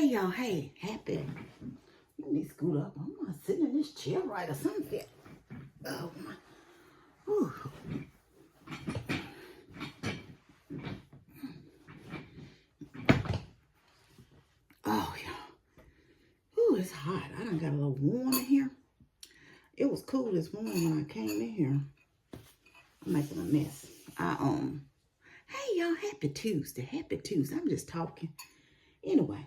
y'all, hey, happy. Let me scoot up. I'm not sitting in this chair right or something. Oh, my. Whew. Oh, yeah. Ooh, it's hot. I done got a little warm in here. It was cool this morning when I came in here. I'm making a mess. Hey, y'all, happy Tuesday. Happy Tuesday. I'm just talking. Anyway,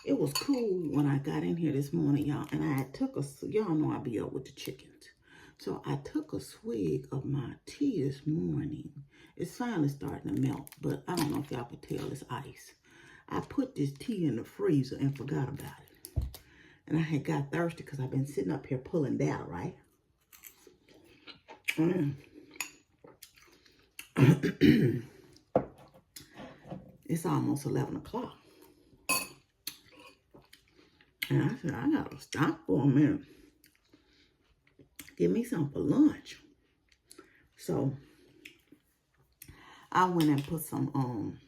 it was cool when I got in here this morning, y'all, and I took y'all know I be up with the chickens. So I took a swig of my tea this morning. It's finally starting to melt, but I don't know if y'all can tell it's ice. I put this tea in the freezer and forgot about it. And I had got thirsty because I've been sitting up here pulling data, right? It's almost 11 o'clock. And I said, I gotta stop for a minute. Give me something for lunch. So I went and put some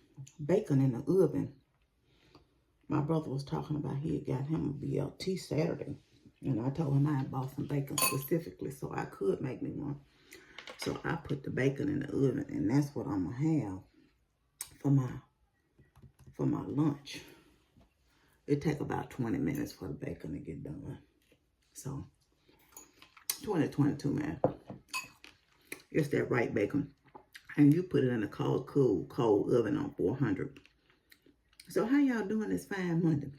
bacon in the oven. My brother was talking about he had got him a BLT Saturday. And I told him I had bought some bacon specifically so I could make me one. So I put the bacon in the oven, and that's what I'm gonna have for my lunch. It take about 20 minutes for the bacon to get done. So 22 minutes. It's that right bacon. And you put it in a cold oven on 400. So how y'all doing this fine Monday?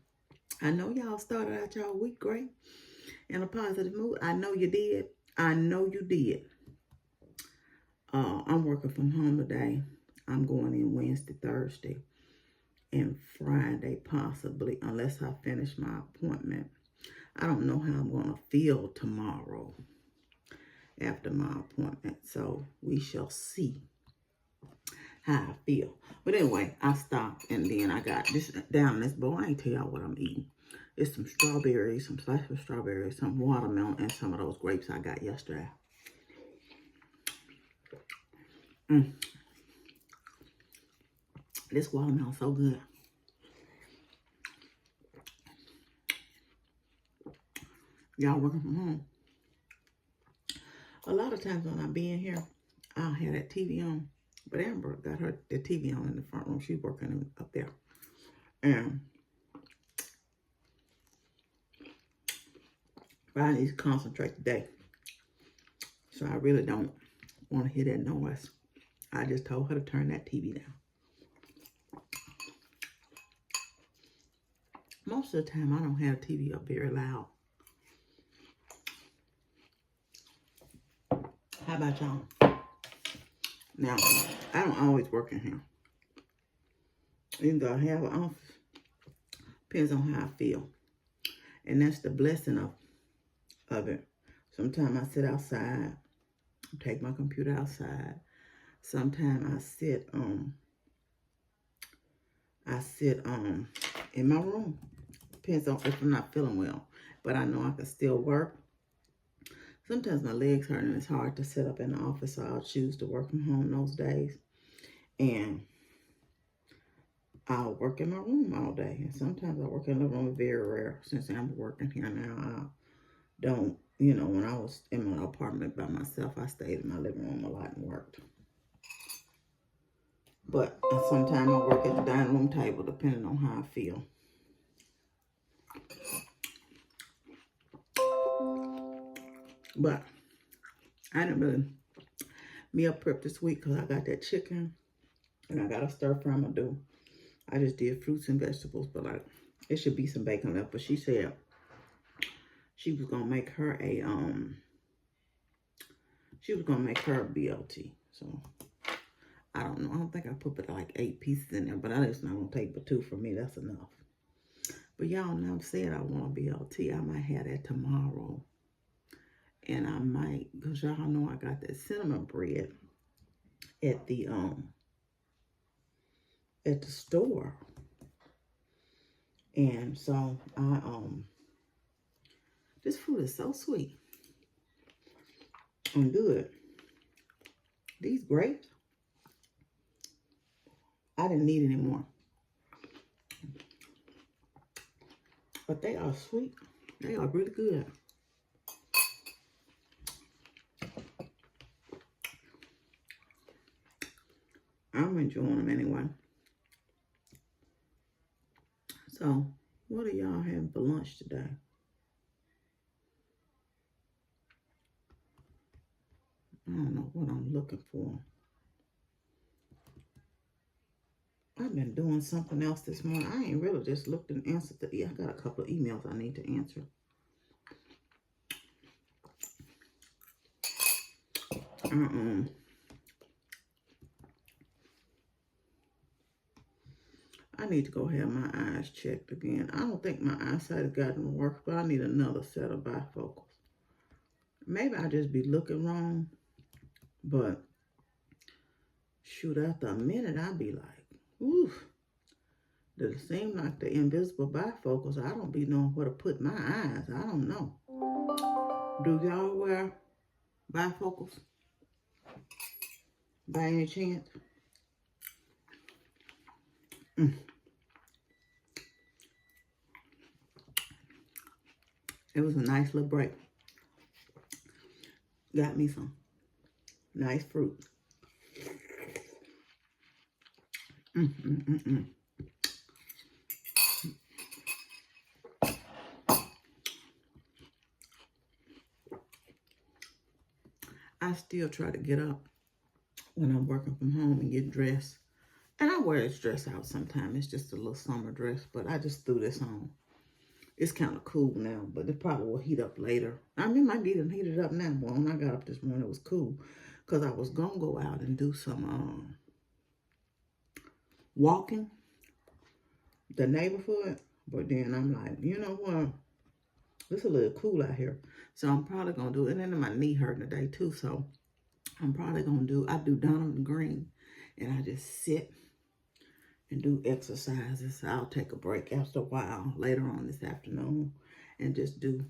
I know y'all started out y'all week great in a positive mood. I know you did. I know you did. I'm working from home today. I'm going in Wednesday, Thursday, and Friday possibly, unless I finish my appointment. I don't know how I'm going to feel tomorrow after my appointment. So we shall see how I feel. But anyway, I stopped and then I got this down in this bowl. I ain't tell y'all what I'm eating. It's some strawberries, some slices of strawberries, some watermelon, and some of those grapes I got yesterday. This watermelon's so good. Y'all working from home. A lot of times when I be in here, I'll have that TV on. But Amber got the TV on in the front room. She's working up there. And I need to concentrate today. So I really don't want to hear that noise. I just told her to turn that TV down. Most of the time, I don't have the TV up very loud. How about y'all? Now, I don't always work in here. Even though I have an office, depends on how I feel. And that's the blessing of it. Sometimes I sit outside, take my computer outside. Sometimes I sit in my room. Depends on if I'm not feeling well. But I know I can still work. Sometimes my legs hurt and it's hard to sit up in the office, so I'll choose to work from home those days. And I'll work in my room all day. And sometimes I work in the room, very rare. Since I'm working here now, I don't, when I was in my apartment by myself, I stayed in my living room a lot and worked. But sometimes I work at the dining room table, depending on how I feel. But I didn't really meal prep this week because I got that chicken and I got a stir fry I'm going to do. I just did fruits and vegetables, but it should be some bacon left. But she said she was going to make her a BLT. So I don't know. I don't think I put but like 8 pieces in there, but I just not going to take but 2 for me. That's enough. But y'all know said I want a BLT. I might have that tomorrow. And I might, because y'all know I got that cinnamon bread at the store. And so this food is so sweet and good. These grapes, I didn't need any more. But they are sweet. They are really good. I'm enjoying them anyway. So, what are y'all having for lunch today? I don't know what I'm looking for. I've been doing something else this morning. I ain't really just looked and answered I got a couple of emails I need to answer. I need to go have my eyes checked again. I don't think my eyesight has gotten worse, but I need another set of bifocals. Maybe I just be looking wrong, but shoot, after a minute, I'd be like, oof. Does it seem like the invisible bifocals? I don't be knowing where to put my eyes. I don't know. Do y'all wear bifocals by any chance? It was a nice little break. Got me some nice fruit. I still try to get up when I'm working from home and get dressed. And I wear this dress out sometimes. It's just a little summer dress, but I just threw this on. It's kind of cool now, but it probably will heat up later. I mean, it might be heated up now, but when I got up this morning, it was cool. Because I was going to go out and do some walking the neighborhood. But then I'm like, you know what? It's a little cool out here. So I'm probably going to do it. And then my knee hurting today, too. So I'm probably going to I do Donald Green. And I just sit and do exercises. I'll take a break after a while later on this afternoon and just do,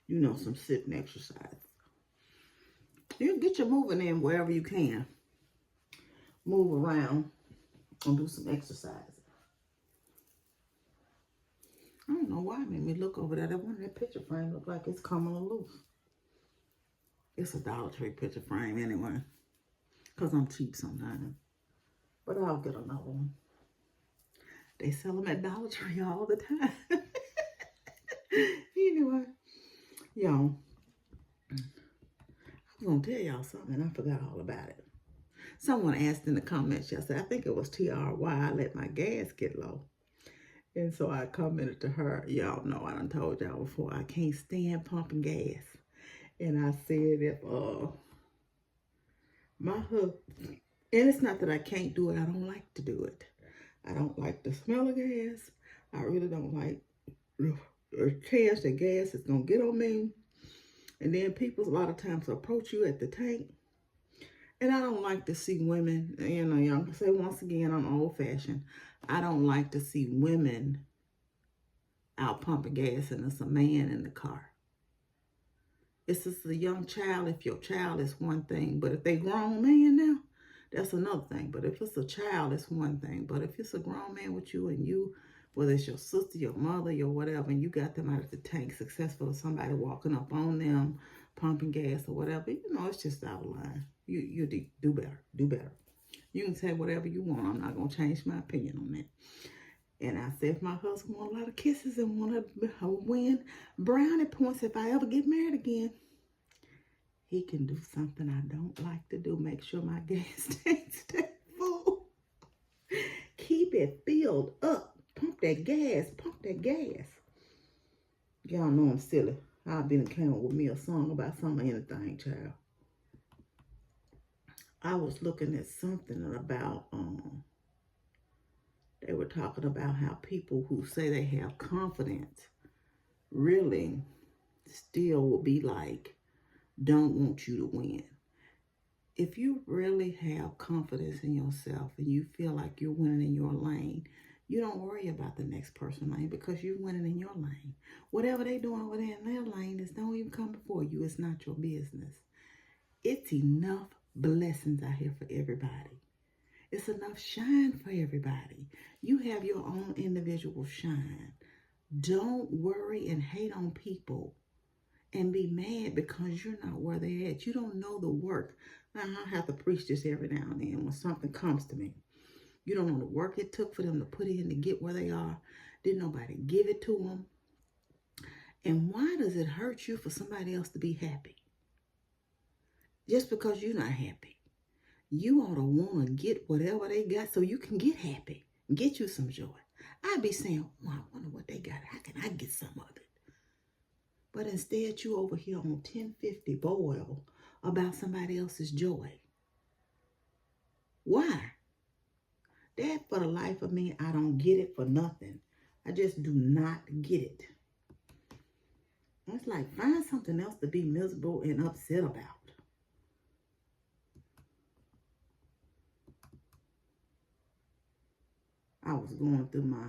you know, some sitting exercise. You get your moving in wherever you can. Move around and do some exercise. I don't know why it made me look over there. That one, that picture frame look like it's coming loose. It's a Dollar Tree picture frame anyway. Because I'm cheap sometimes. But I'll get another one. They sell them at Dollar Tree all the time. Anyway, y'all, I was going to tell y'all something and I forgot all about it. Someone asked in the comments yesterday, I think it was TRY, I let my gas get low. And so I commented to her, y'all know I done told y'all before, I can't stand pumping gas. And I said if my husband, and it's not that I can't do it, I don't like to do it. I don't like the smell of gas. I really don't like the chance that gas is going to get on me. And then people a lot of times approach you at the tank. And I don't like to see women, you know, y'all can say once again, I'm old fashioned. I don't like to see women out pumping gas and there's a man in the car. It's just a young child. If your child is one thing, but if they grown man now, that's another thing. But if it's a child, it's one thing. But if it's a grown man with you and you, whether it's your sister, your mother, your whatever, and you got them out of the tank successful, or somebody walking up on them, pumping gas or whatever, you know, it's just out of line. You do better. Do better. You can say whatever you want. I'm not going to change my opinion on that. And I said, if my husband want a lot of kisses and want to win brownie points if I ever get married again, he can do something I don't like to do. Make sure my gas tank stay full. Keep it filled up. Pump that gas. Pump that gas. Y'all know I'm silly. I'll be in the camera with me a song about some anything, child. I was looking at something about, they were talking about how people who say they have confidence really still will be like, don't want you to win. If you really have confidence in yourself and you feel like you're winning in your lane, you don't worry about the next person's lane because you're winning in your lane. Whatever they're doing over there in their lane is don't even come before you. It's not your business. It's enough blessings out here for everybody. It's enough shine for everybody. You have your own individual shine. Don't worry and hate on people and be mad because you're not where they're at. You don't know the work. Now, I have to preach this every now and then when something comes to me. You don't know the work it took for them to put in to get where they are. Didn't nobody give it to them. And why does it hurt you for somebody else to be happy? Just because you're not happy. You ought to want to get whatever they got so you can get happy. Get you some joy. I'd be saying, well, I wonder what they got. How can I get some of it? But instead, you over here on 1050 boil about somebody else's joy. Why? That, for the life of me, I don't get it for nothing. I just do not get it. It's like, find something else to be miserable and upset about. I was going through my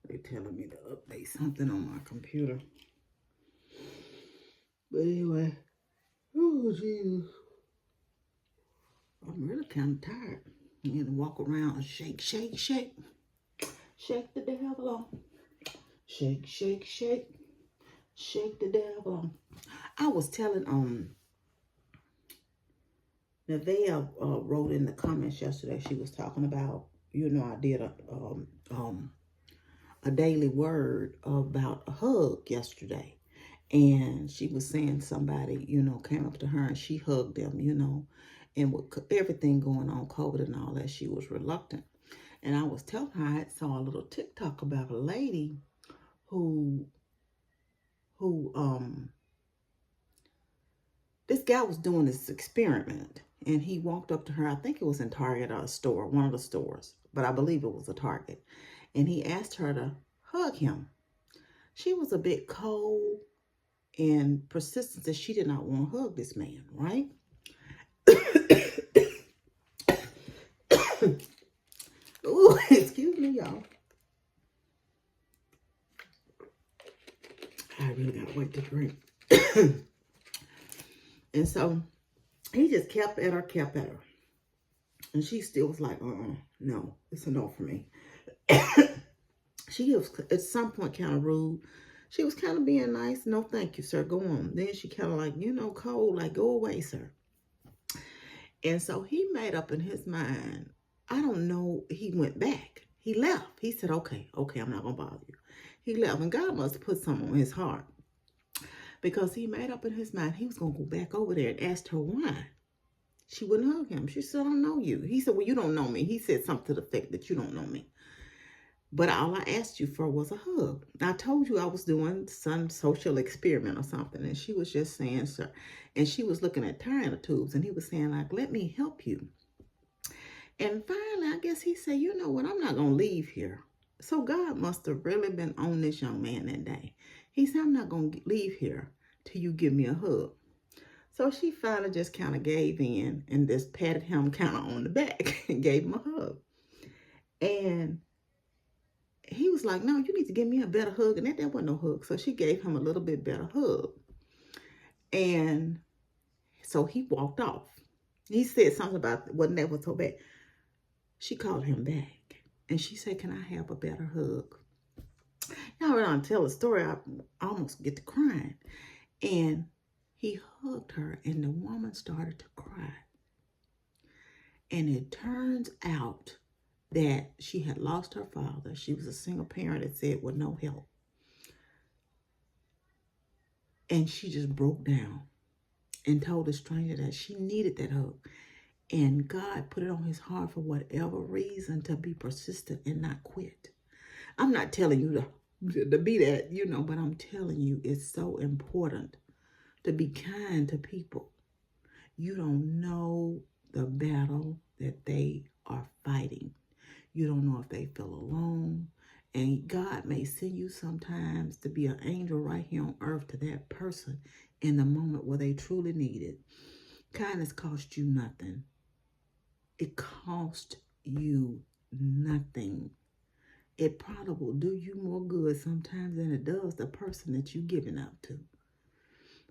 They're telling me to update something on my computer. But anyway, oh Jesus, I'm really kind of tired. I need to walk around and shake, shake, shake. Shake the devil on. Shake, shake, shake. Shake the devil on. I was telling Nevaeh wrote in the comments yesterday. She was talking about, I did a daily word about a hug yesterday. And she was saying somebody, came up to her and she hugged them, and with everything going on, COVID and all that, she was reluctant. And I was telling her, I saw a little TikTok about a lady who this guy was doing this experiment, and he walked up to her. I think it was in Target or a store, one of the stores, but I believe it was a Target. And he asked her to hug him. She was a bit cold and persistent that she did not want to hug this man, right? Ooh, excuse me, y'all. I really gotta wait to drink. And so he just kept at her. And she still was like, no, it's a no for me. She was at some point kind of rude. She was kind of being nice. No, thank you, sir. Go on. Then she kind of like, cold, like, go away, sir. And so he made up in his mind, I don't know, he went back. He left. He said, okay, I'm not going to bother you. He left. And God must have put something on his heart. Because he made up in his mind he was going to go back over there and asked her why. She wouldn't hug him. She said, I don't know you. He said, well, you don't know me. He said something to the effect that you don't know me. But all I asked you for was a hug. I told you I was doing some social experiment or something. And she was just saying, sir. And she was looking at tiny tubes. And he was saying, like, let me help you. And finally, I guess he said, you know what? I'm not going to leave here. So God must have really been on this young man that day. He said, I'm not going to leave here till you give me a hug. So she finally just kind of gave in and just patted him kind of on the back and gave him a hug. And he was like, no, you need to give me a better hug. And that wasn't no hug. So she gave him a little bit better hug. And so he walked off. He said something about, wasn't that was so bad? She called him back. And she said, can I have a better hug? Now, when I tell the story, I almost get to crying. And he hugged her, and the woman started to cry. And it turns out that she had lost her father. She was a single parent, it said, with no help. And she just broke down and told the stranger that she needed that hug. And God put it on his heart for whatever reason to be persistent and not quit. I'm not telling you to be that, but I'm telling you it's so important to be kind to people. You don't know the battle that they are fighting. You don't know if they feel alone. And God may send you sometimes to be an angel right here on earth to that person in the moment where they truly need it. Kindness costs you nothing. It costs you nothing. It probably will do you more good sometimes than it does the person that you're giving up to.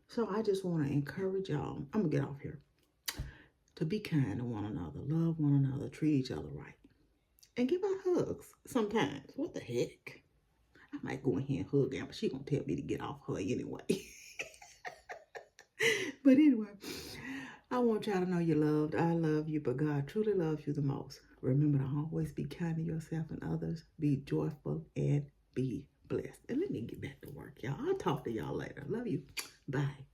So I just want to encourage y'all, I'm going to get off here, to be kind to one another, love one treat each other right. And give out hugs sometimes. What the heck? I might go in here and hug Amber. She gonna tell me to get off her anyway. But anyway, I want y'all to know you're loved. I love you, but God truly loves you the most. Remember to always be kind to yourself and others. Be joyful and be blessed. And let me get back to work, y'all. I'll talk to y'all later. Love you. Bye.